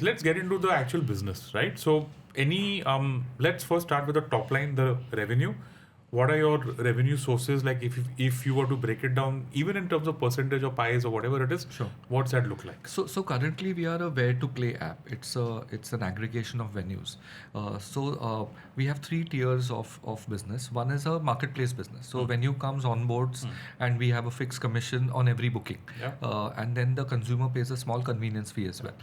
Let's get into the actual business, right? So let's first start with the top line, the revenue. What are your revenue sources? Like if you were to break it down, even in terms of percentage of pies or whatever it is, Sure. what's that look like? So currently we are a where to play app. It's an aggregation of venues. We have three tiers of business. One is a marketplace business. So venue comes on boards, and we have a fixed commission on every booking. Yeah. And then the consumer pays a small convenience fee as well.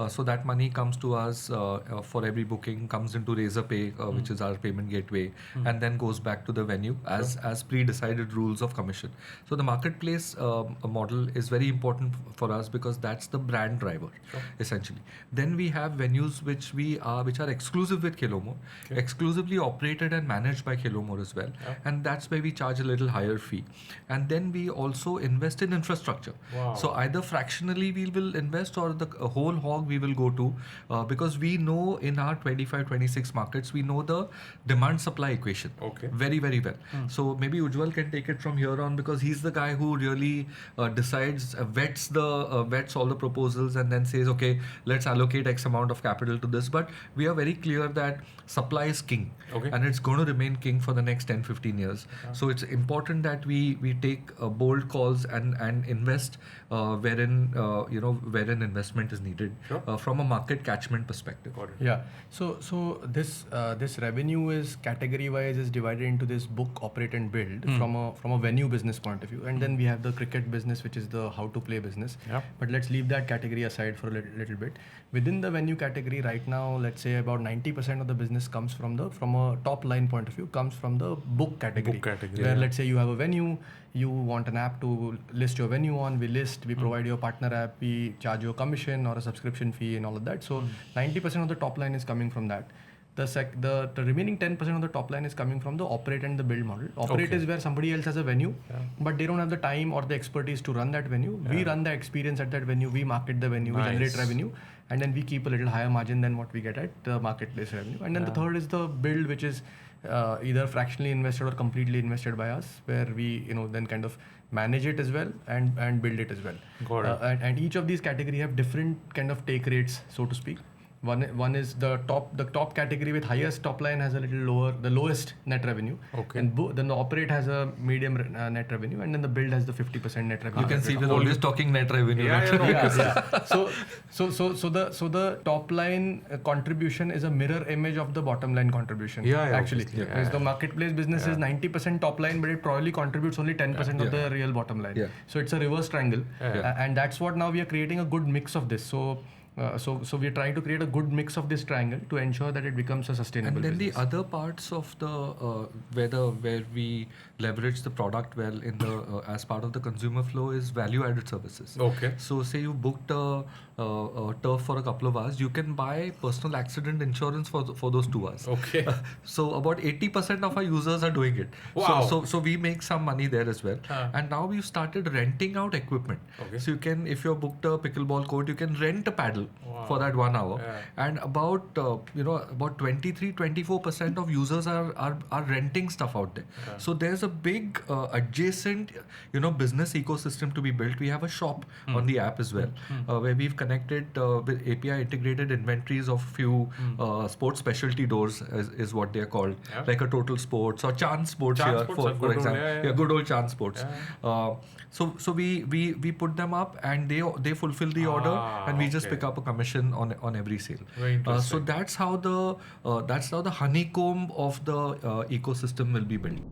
So that money comes to us for every booking, comes into Razorpay, which is our payment gateway, and then goes back to the venue as pre-decided rules of commission. So the marketplace model is very important for us because that's the brand driver, essentially. Then we have venues which are exclusive with KheloMore, exclusively operated and managed by KheloMore as well, and that's where we charge a little higher fee. And then we also invest in infrastructure. Wow. So either fractionally we will invest or the whole hog we will go to, because we know in our 25, 26 markets, we know the demand supply equation very, very well. So maybe Ujwal can take it from here on because he's the guy who really decides, vets all the proposals and then says, okay, let's allocate X amount of capital to this. But we are very clear that supply is king, and it's going to remain king for the next 10, 15 years. So it's important that we take bold calls and invest wherein investment is needed from a market catchment perspective. Got it. Yeah. So this revenue is category wise is divided into this book, operate and build from a venue business point of view, and then we have the cricket business, which is the how to play business. But let's leave that category aside for a little bit. Within the venue category right now, let's say about 90% of the business comes from a top line point of view, comes from the book category. Where let's say you have a venue, you want an app to list your venue on, we provide you a partner app, we charge you a commission or a subscription fee and all of that. So 90% of the top line is coming from that. The remaining 10% of the top line is coming from the operate and the build model. Operate is where somebody else has a venue, but they don't have the time or the expertise to run that venue. We run the experience at that venue, we market the venue, we generate revenue, and then we keep a little higher margin than what we get at the marketplace revenue. And then the third is the build, which is either fractionally invested or completely invested by us, where we then kind of manage it as well and build it as well. Got it. And each of these category have different kind of take rates, so to speak. One is the top category with highest top line has a little lower, the lowest net revenue. And then the operate has a medium net revenue, and then the build has the 50% net revenue. You can see we're always talking net revenue. So the top line contribution is a mirror image of the bottom line contribution. Actually, because the marketplace business is 90% top line, but it probably contributes only 10% of the real bottom line. So it's a reverse triangle, and that's what now we are creating a good mix of this. So we are trying to create a good mix of this triangle to ensure that it becomes a sustainable business. And then business. the other parts of the where we leverage the product well in the as part of the consumer flow is value-added services. So say you booked a turf for a couple of hours, you can buy personal accident insurance for those 2 hours. So about 80% of our users are doing it. Wow. So we make some money there as well. And now we've started renting out equipment. So you can, if you're booked a pickleball court, you can rent a paddle for that 1 hour. And about 23-24% of users are renting stuff out there. So there's a big adjacent business ecosystem to be built. We have a shop on the app as well, where we've connected with API integrated inventories of few sports specialty doors is what they are called, like a Total Sports or Chance Sports for example. Good old Chance Sports. So we put them up and they fulfill the order, and we just pick up a commission on every sale. So that's how the honeycomb of the ecosystem will be built.